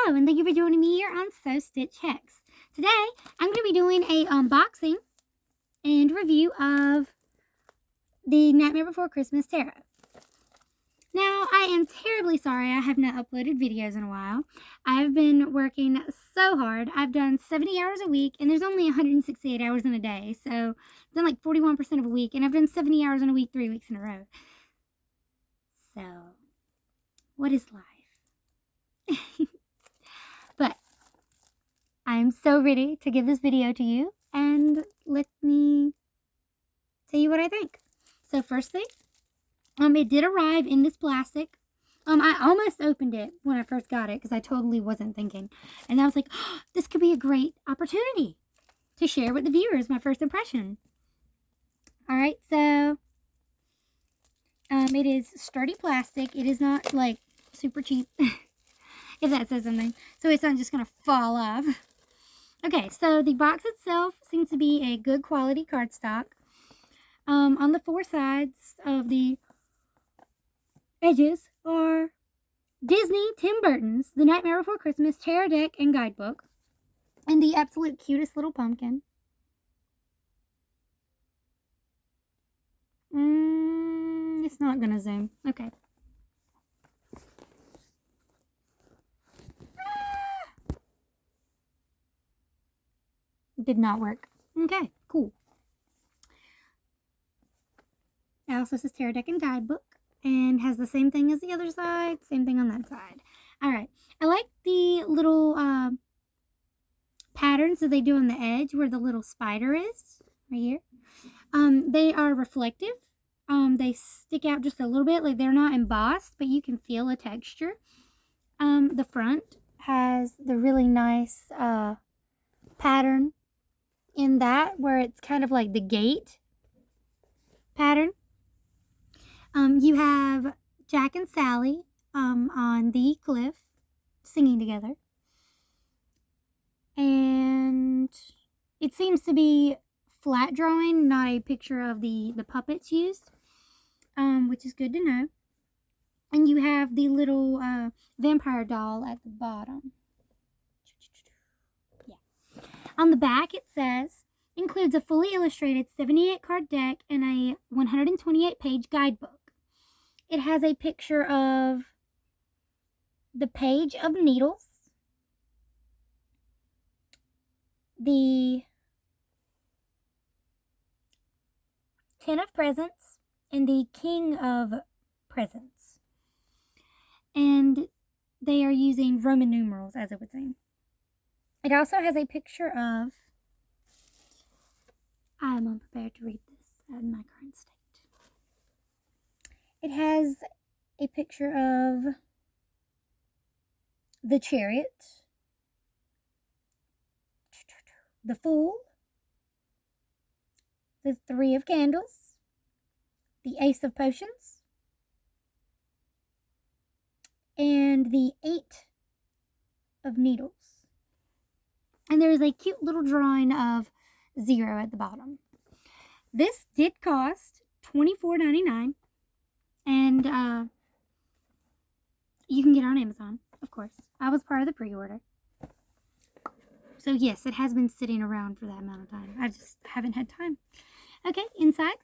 Hello, and thank you for joining me here on Sew Stitch Hex. Today, I'm going to be doing a unboxing and review of the Nightmare Before Christmas Tarot. Now, I am terribly sorry I have not uploaded videos in a while. I have been working so hard. I've done 70 hours a week, and there's only 168 hours in a day, so I've done like 41% of a week, and I've done 70 hours in a week 3 weeks in a row. So, what is life? But I am so ready to give this video to you, and let me tell you what I think. So firstly, it did arrive in this plastic. I almost opened it when I first got it because I totally wasn't thinking. And I was like, oh, this could be a great opportunity to share with the viewers my first impression. All right, so it is sturdy plastic. It is not like super cheap, if that says something. So it's not just going to fall off. Okay, so the box itself seems to be a good quality cardstock. On the four sides of the edges are Disney Tim Burton's The Nightmare Before Christmas Tarot Deck and Guidebook, and the absolute cutest little pumpkin. It's not gonna zoom. Okay. It did not work. Okay, cool. It also says Tarot Deck and Guidebook, and has the same thing as the other side, same thing on that side. Alright, I like the little patterns that they do on the edge where the little spider is, right here. They are reflective. They stick out just a little bit, like they're not embossed, but you can feel a texture. The front has the really nice pattern in that, where it's kind of like the gate pattern. You have Jack and Sally on the cliff singing together. And it seems to be flat drawing, not a picture of the puppets used, which is good to know. And you have the little vampire doll at the bottom. Yeah. On the back it says, includes a fully illustrated 78 card deck and a 128 page guidebook. It has a picture of the page of needles, the 10 of presents, and the king of presents. And they are using Roman numerals, as it would seem. It also has a picture of, I'm unprepared to read this in my current state. It has a picture of the Chariot, the Fool, the Three of Candles, the Ace of Potions, and the 8 of Needles. And there is a cute little drawing of 0 at the bottom. This did cost $24.99, and you can get it on Amazon, of course. I was part of the pre-order. So yes, it has been sitting around for that amount of time. I just haven't had time. Okay, inside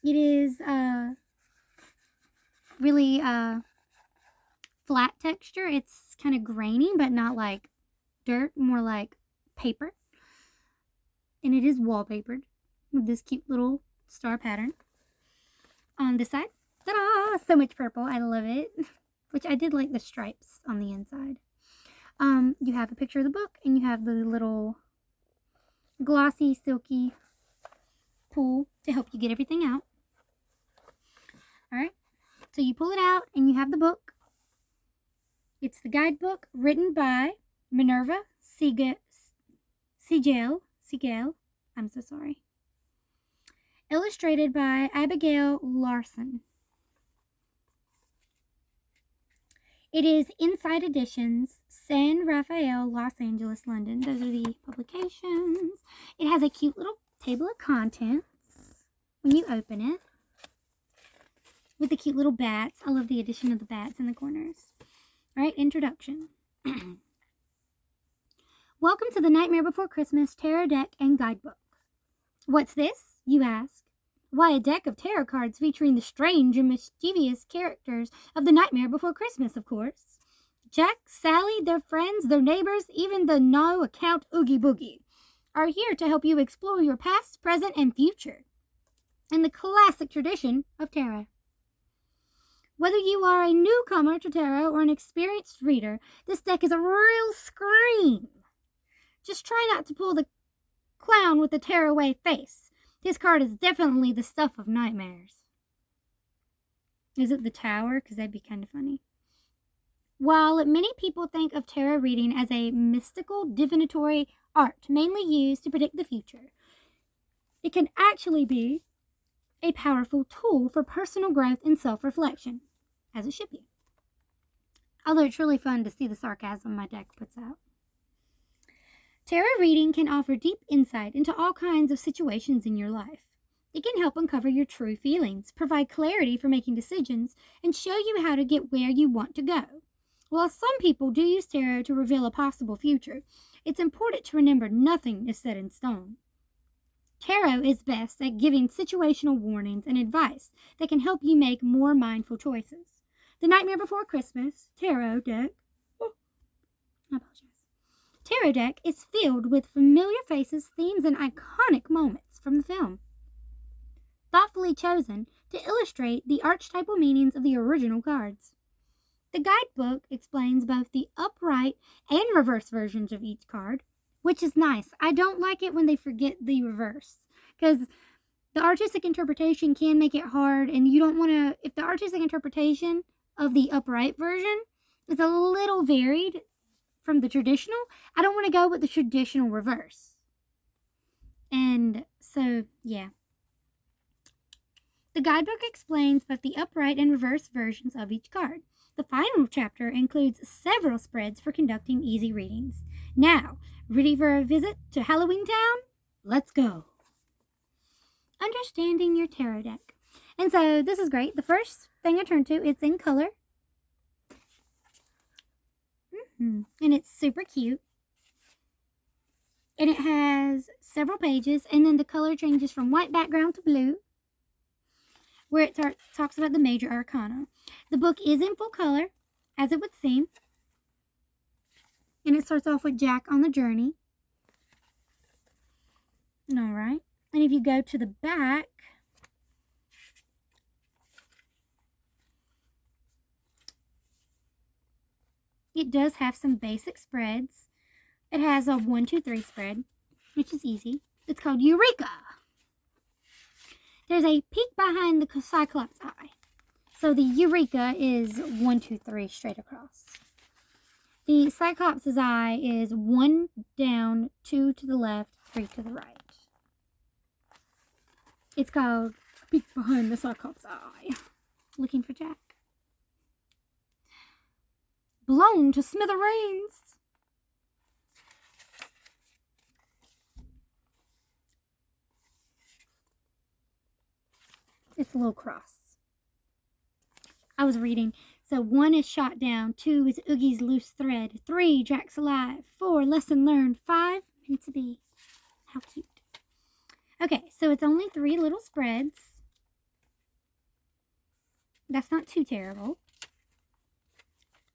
it is really flat texture. It's kind of grainy, but not like dirt, more like paper. And it is wallpapered with this cute little star pattern. On this side, ta-da! So much purple. I love it. Which I did like the stripes on the inside. You have a picture of the book, and you have the little glossy, silky pull to help you get everything out. Alright, so you pull it out, and you have the book. It's the guidebook written by Minerva Siegel. I'm so sorry. Illustrated by Abigail Larson. It is Inside Editions, San Rafael, Los Angeles, London. Those are the publications. It has a cute little table of contents when you open it, with the cute little bats. I love the addition of the bats in the corners. All right, introduction. Welcome to the Nightmare Before Christmas Tarot Deck and Guidebook. What's this, you ask? Why, a deck of tarot cards featuring the strange and mischievous characters of the Nightmare Before Christmas, of course. Jack, Sally, their friends, their neighbors, even the no-account Oogie Boogie are here to help you explore your past, present, and future in the classic tradition of tarot. Whether you are a newcomer to tarot or an experienced reader, this deck is a real scream. Just try not to pull the clown with the tearaway face. His card is definitely the stuff of nightmares. Is it the Tower? Because that'd be kind of funny. While many people think of tarot reading as a mystical, divinatory art mainly used to predict the future, it can actually be a powerful tool for personal growth and self-reflection, as it should be. Although it's really fun to see the sarcasm my deck puts out. Tarot reading can offer deep insight into all kinds of situations in your life. It can help uncover your true feelings, provide clarity for making decisions, and show you how to get where you want to go. While some people do use tarot to reveal a possible future, it's important to remember nothing is set in stone. Tarot is best at giving situational warnings and advice that can help you make more mindful choices. The Nightmare Before Christmas Tarot Deck Tarot deck is filled with familiar faces, themes, and iconic moments from the film, thoughtfully chosen to illustrate the archetypal meanings of the original cards. The guidebook explains both the upright and reverse versions of each card, which is nice. I don't like it when they forget the reverse, because the artistic interpretation can make it hard, and you don't want to, if the artistic interpretation of the upright version is a little varied from the traditional, I don't want to go with the traditional reverse. And so, yeah. The guidebook explains both the upright and reverse versions of each card. The final chapter includes several spreads for conducting easy readings. Now, ready for a visit to Halloween Town? Let's go. Understanding your tarot deck. And so, this is great. The first thing I turn to, it's in color. And it's super cute. And it has several pages, and then the color changes from white background to blue, where it talks about the major arcana. The book is in full color, as it would seem. And it starts off with Jack on the journey. Alright. And if you go to the back, it does have some basic spreads. It has a 1, 2, 3 spread, which is easy. It's called Eureka. There's a peek behind the Cyclops eye. So the Eureka is 1, 2, 3 straight across. The Cyclops' eye is 1 down, 2 to the left, 3 to the right. It's called Peek Behind the Cyclops' Eye. Looking for Jack. Blown to smithereens. It's a little cross. I was reading. So 1 is shot down, 2 is Oogie's loose thread, 3 Jack's alive, 4 lesson learned, 5 meant to be. How cute. Okay, so it's only 3 little spreads. That's not too terrible.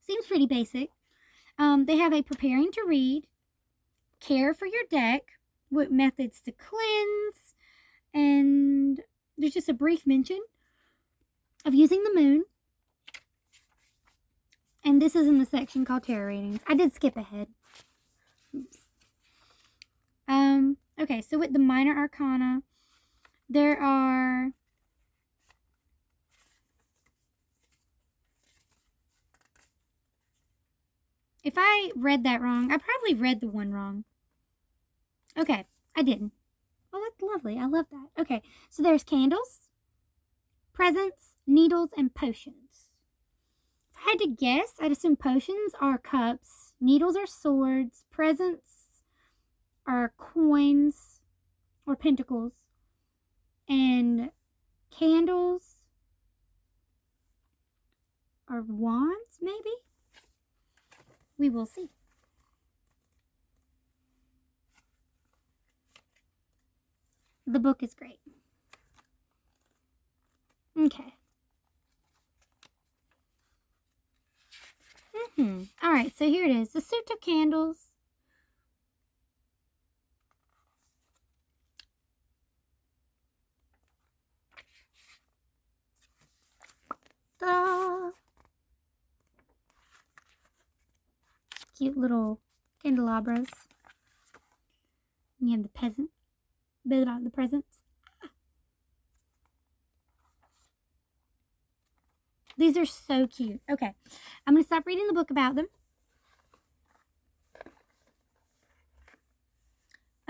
Seems pretty basic. They have a preparing to read, care for your deck, with methods to cleanse, and there's just a brief mention of using the moon. And this is in the section called tarot readings. I did skip ahead. Oops. Okay, so with the minor arcana, there are if I read that wrong, I probably read the one wrong. Okay, I didn't. Oh, that's lovely. I love that. Okay, so there's candles, presents, needles, and potions. If I had to guess, I'd assume potions are cups, needles are swords, presents are coins or pentacles, and candles are wands, maybe? We will see. the book is great. Okay. Alright, so here it is. The suit of candles. Ta-da! Cute little candelabras. And you have the presents. These are so cute. Okay, I'm going to stop reading the book about them.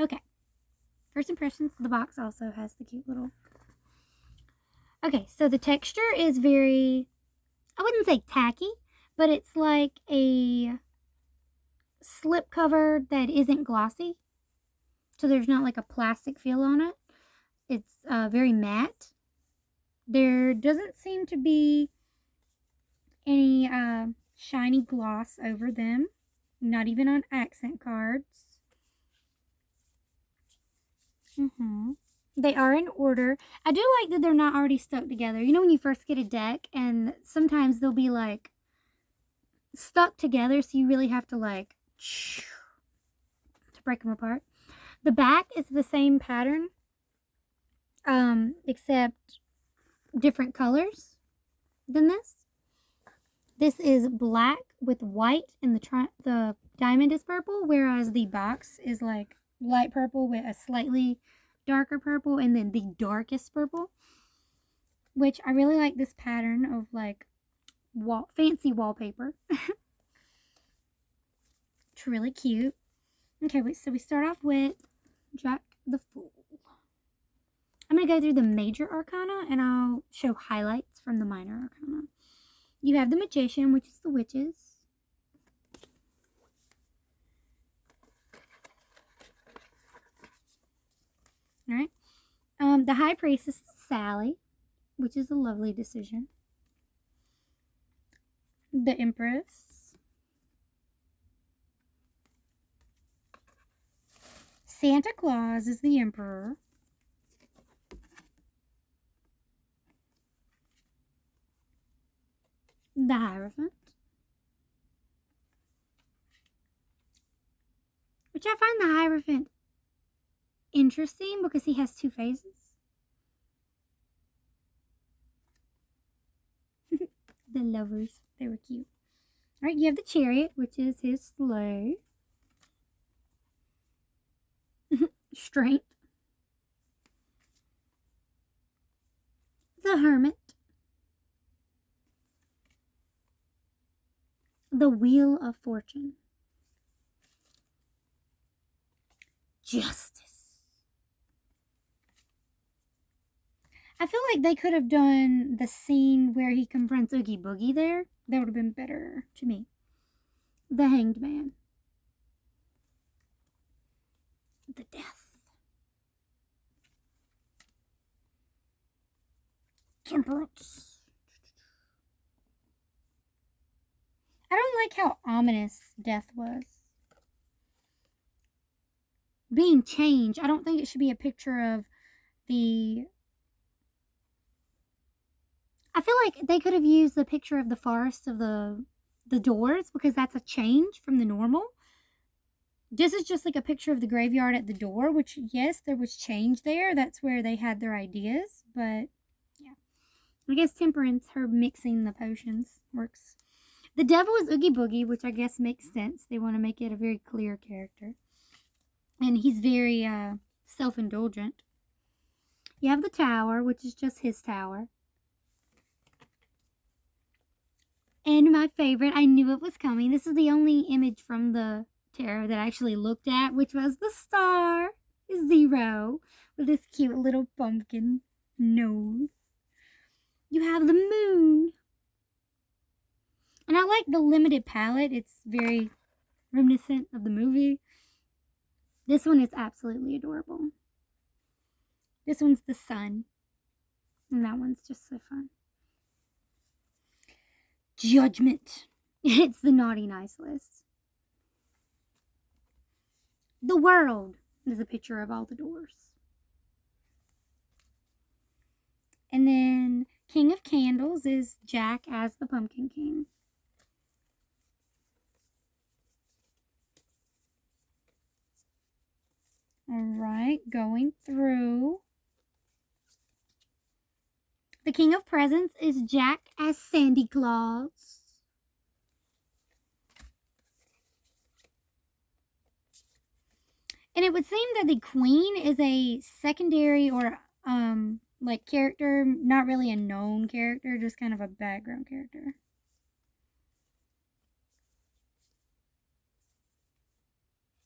Okay, first impressions. The box also has the cute little... Okay, so the texture is very, I wouldn't say tacky, but it's like a slip cover that isn't glossy. So there's not like a plastic feel on it. It's very matte. There doesn't seem to be any shiny gloss over them. Not even on accent cards. They are in order. I do like that they're not already stuck together. You know when you first get a deck and sometimes they'll be like stuck together, so you really have to like to break them apart. The back is the same pattern, except different colors than this. This is black with white and the diamond is purple, whereas the box is like light purple with a slightly darker purple and then the darkest purple, which I really like this pattern of like fancy wallpaper. It's really cute. Okay, so we start off with Jack the Fool. I'm going to go through the major arcana and I'll show highlights from the minor arcana. You have the Magician, which is the witches. Alright. The High Priestess is Sally, which is a lovely decision. The Empress. Santa Claus is the Emperor. The Hierophant. Which I find the Hierophant interesting because he has two faces. The lovers. They were cute. Alright, you have the Chariot, which is his sleigh. Strength. The Hermit. The Wheel of Fortune. Justice. I feel like they could have done the scene where he confronts Oogie Boogie there. That would have been better to me. The Hanged Man. The Death. Temperance. I don't like how ominous Death was. Being changed. I don't think it should be a picture of the... I feel like they could have used the picture of the forest of the doors because that's a change from the normal. This is just like a picture of the graveyard at the door, which, yes, there was change there. That's where they had their ideas, but yeah. I guess Temperance, her mixing the potions, works. The Devil is Oogie Boogie, which I guess makes sense. They want to make it a very clear character. And he's very self-indulgent. You have the Tower, which is just his tower. And my favorite, I knew it was coming. This is the only image from the tarot that I actually looked at, which was the star, Zero, with this cute little pumpkin nose. You have the Moon. And I like the limited palette. It's very reminiscent of the movie. This one is absolutely adorable. This one's the Sun. And that one's just so fun. Judgment. It's the naughty nice list. The World is a picture of all the doors. And then King of Candles is Jack as the Pumpkin King. Alright, going through. The King of Presents is Jack as Sandy Claus. And it would seem that the Queen is a secondary or like character, not really a known character, just kind of a background character.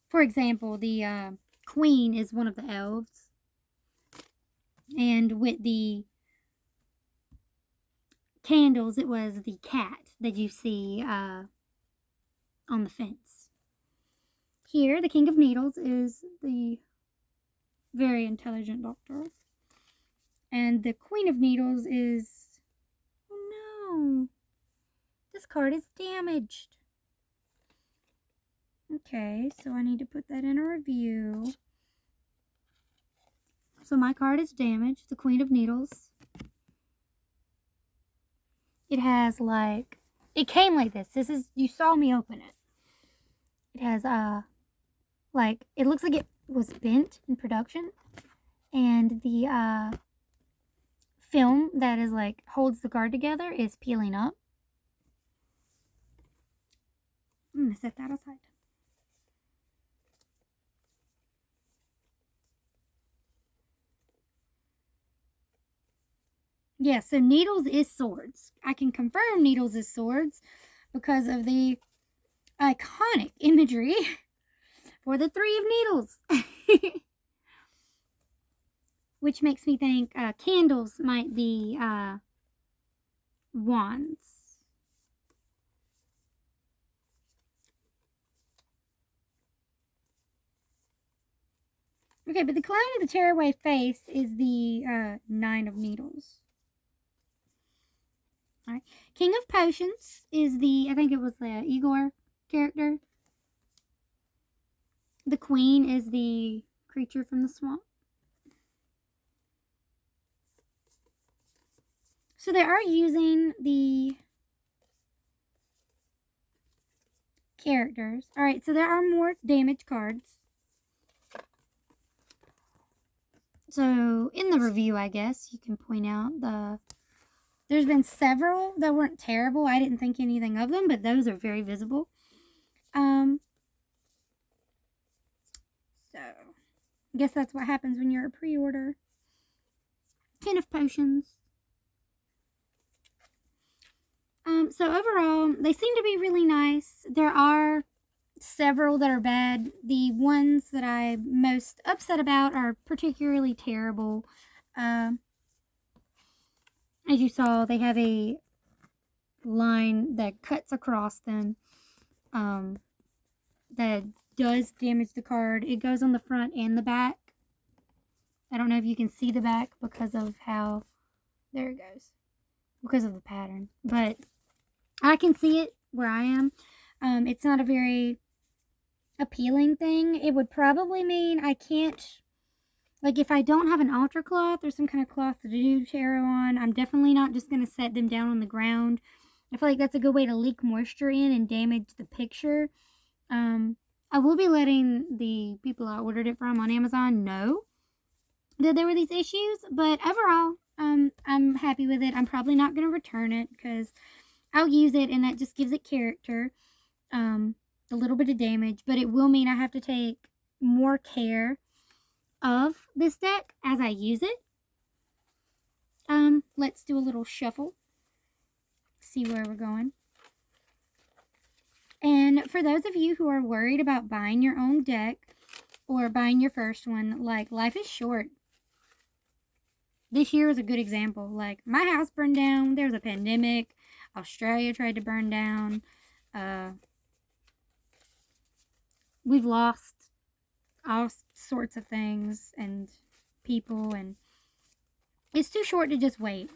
For example, the Queen is one of the elves. And with the candles, it was the cat that you see on the fence. Here, the King of Needles is the very intelligent doctor. And the Queen of Needles is... Oh no! This card is damaged. Okay, so I need to put that in a review. So my card is damaged, the Queen of Needles. It has like... It came like this. This is... You saw me open it. It has, like... It looks like it was bent in production. And the, film that is like holds the card together is peeling up. I'm gonna set that aside. Yeah, so Needles is swords. I can confirm Needles is swords because of the iconic imagery for the Three of Needles. Which makes me think candles might be wands. Okay, but the clown with the tearaway face is the Nine of Needles. Alright. King of Potions is the, I think it was the Igor character. The Queen is the creature from the swamp. So they are using the characters. Alright, so there are more damage cards. So in the review, I guess, you can point out there's been several that weren't terrible. I didn't think anything of them, but those are very visible. So I guess that's what happens when you're a pre-order. 10 of Potions. So overall, they seem to be really nice. There are several that are bad. The ones that I'm most upset about are particularly terrible. As you saw, they have a line that cuts across them that does damage the card. It goes on the front and the back. I don't know if you can see the back because of how... There it goes. Because of the pattern. But I can see it where I am. It's not a very appealing thing. It would probably mean I can't... Like, if I don't have an altar cloth or some kind of cloth to do tarot on, I'm definitely not just going to set them down on the ground. I feel like that's a good way to leak moisture in and damage the picture. I will be letting the people I ordered it from on Amazon know that there were these issues. But overall, I'm happy with it. I'm probably not going to return it because I'll use it and that just gives it character. A little bit of damage. But it will mean I have to take more care of this deck as I use it. Let's do a little shuffle. See where we're going. And for those of you who are worried about buying your own deck or buying your first one, like, life is short. This year is a good example. Like, my house burned down. There was a pandemic. Australia tried to burn down. We've lost all sorts of things and people, and it's too short to just wait.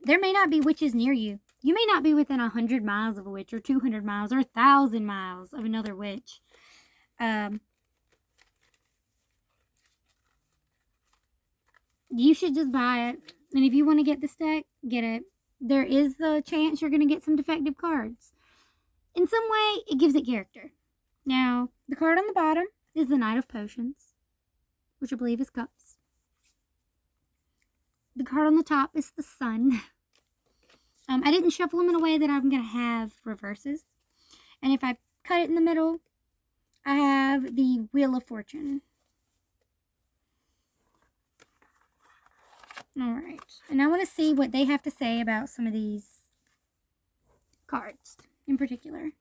There may not be witches near you. You may not be within 100 miles of a witch, or 200 miles, or 1,000 miles of another witch. You should just buy it. And if you want to get this deck, get it. There is the chance you're going to get some defective cards. In some way, it gives it character. Now, the card on the bottom is the Knight of Potions, which I believe is Cups. The card on the top is the Sun. I didn't shuffle them in a way that I'm going to have reverses. And if I cut it in the middle, I have the Wheel of Fortune. Alright, and I want to see what they have to say about some of these cards in particular.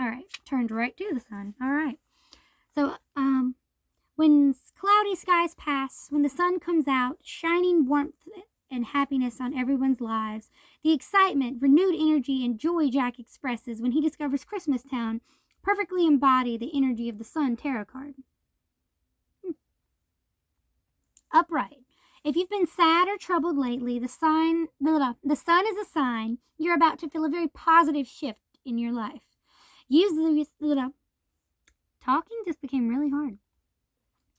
Alright, turned right to the Sun. Alright. So, when cloudy skies pass, when the sun comes out, shining warmth and happiness on everyone's lives, the excitement, renewed energy, and joy Jack expresses when he discovers Christmas Town perfectly embody the energy of the Sun tarot card. Upright. If you've been sad or troubled lately, the sun is a sign you're about to feel a very positive shift in your life. Use this, talking just became really hard.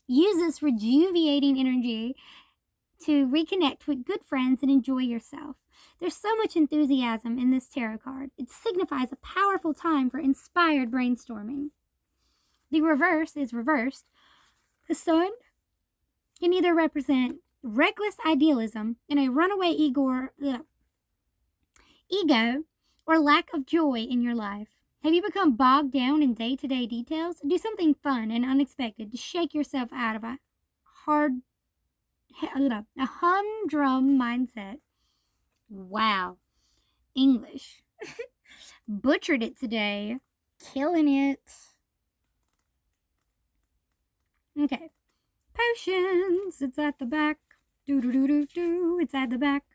Use this rejuvenating energy to reconnect with good friends and enjoy yourself. There's so much enthusiasm in this tarot card. It signifies a powerful time for inspired brainstorming. The reverse is reversed. The Sun can either represent reckless idealism and a runaway ego or lack of joy in your life. Have you become bogged down in day-to-day details? Do something fun and unexpected to shake yourself out of a humdrum mindset. Wow. English. Butchered it today. Killing it. Okay. Potions. It's at the back. Do-do-do-do-do. It's at the back.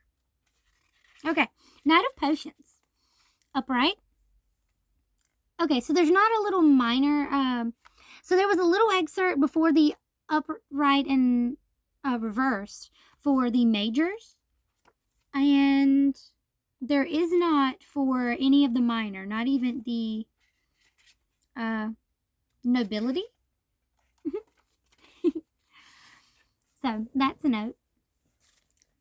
Okay. Knight of Potions. Upright. Okay, so there's not a little minor, so there was a little excerpt before the upright and reversed for the majors, and there is not for any of the minor, not even the nobility. So that's a note.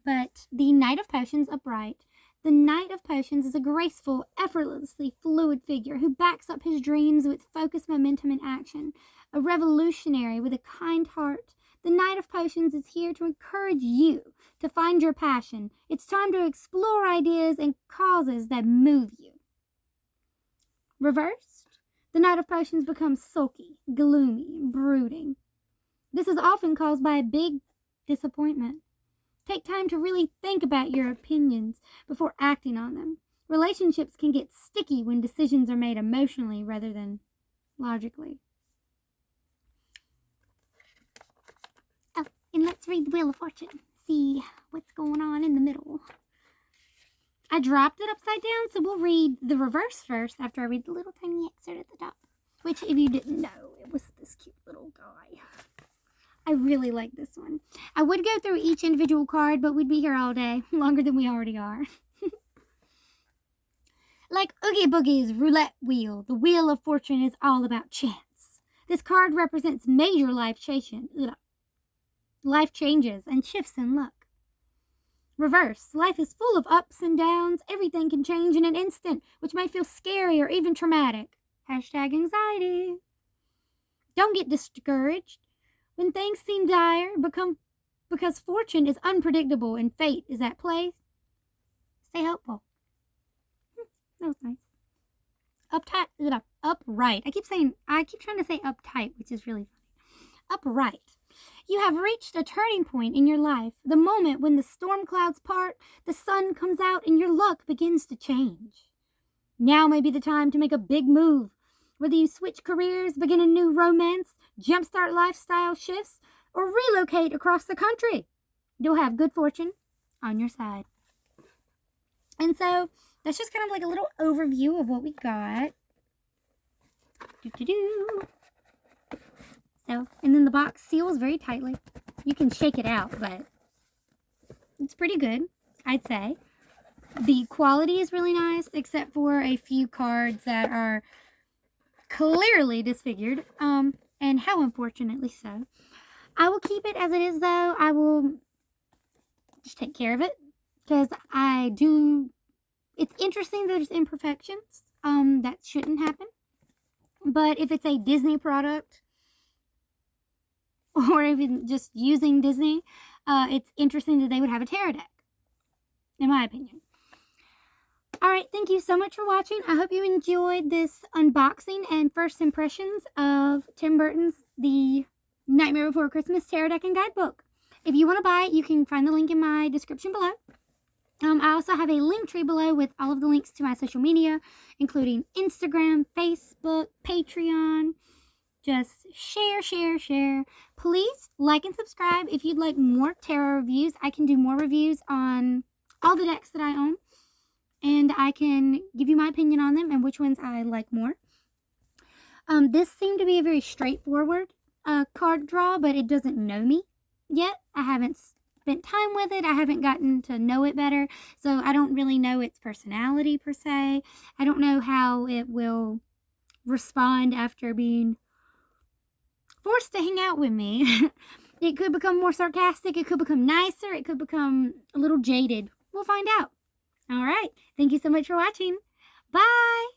But the Knight of Potions upright. The Knight of Potions is a graceful, effortlessly fluid figure who backs up his dreams with focused momentum and action. A revolutionary with a kind heart, the Knight of Potions is here to encourage you to find your passion. It's time to explore ideas and causes that move you. Reversed, the Knight of Potions becomes sulky, gloomy, brooding. This is often caused by a big disappointment. Take time to really think about your opinions before acting on them. Relationships can get sticky when decisions are made emotionally rather than logically. Oh, and let's read the Wheel of Fortune. See what's going on in the middle. I dropped it upside down, so we'll read the reverse first after I read the little tiny excerpt at the top. Which, if you didn't know, it was this cute little guy. I really like this one. I would go through each individual card, but we'd be here all day, longer than we already are. Like Oogie Boogie's roulette wheel, the Wheel of Fortune is all about chance. This card represents major life changes and shifts in luck. Reverse, life is full of ups and downs. Everything can change in an instant, which may feel scary or even traumatic. Hashtag anxiety. Don't get discouraged when things seem dire, because fortune is unpredictable and fate is at play. Stay hopeful. That was nice. Upright. I keep trying to say uptight, which is really funny. Upright. You have reached a turning point in your life. The moment when the storm clouds part, the sun comes out, and your luck begins to change. Now may be the time to make a big move. Whether you switch careers, begin a new romance, jumpstart lifestyle shifts, or relocate across the country, you'll have good fortune on your side. And so that's just kind of like a little overview of what we got. So, and then the box seals very tightly. You can shake it out, but it's pretty good, I'd say. The quality is really nice, except for a few cards that are clearly disfigured, and how unfortunately so. I will keep it as it is, though. I will just take care of it, because it's interesting that there's imperfections. That shouldn't happen. But if it's a Disney product, or even just using Disney, it's interesting that they would have a tarot deck, in my opinion. Alright, thank you so much for watching. I hope you enjoyed this unboxing and first impressions of Tim Burton's The Nightmare Before Christmas Tarot Deck and Guidebook. If you want to buy it, you can find the link in my description below. I also have a link tree below with all of the links to my social media, including Instagram, Facebook, Patreon. Just share, share, share. Please like and subscribe if you'd like more tarot reviews. I can do more reviews on all the decks that I own, and I can give you my opinion on them and which ones I like more. This seemed to be a very straightforward card draw, but it doesn't know me yet. I haven't spent time with it. I haven't gotten to know it better, so I don't really know its personality per se. I don't know how it will respond after being forced to hang out with me. It could become more sarcastic. It could become nicer. It could become a little jaded. We'll find out. All right. Thank you so much for watching. Bye.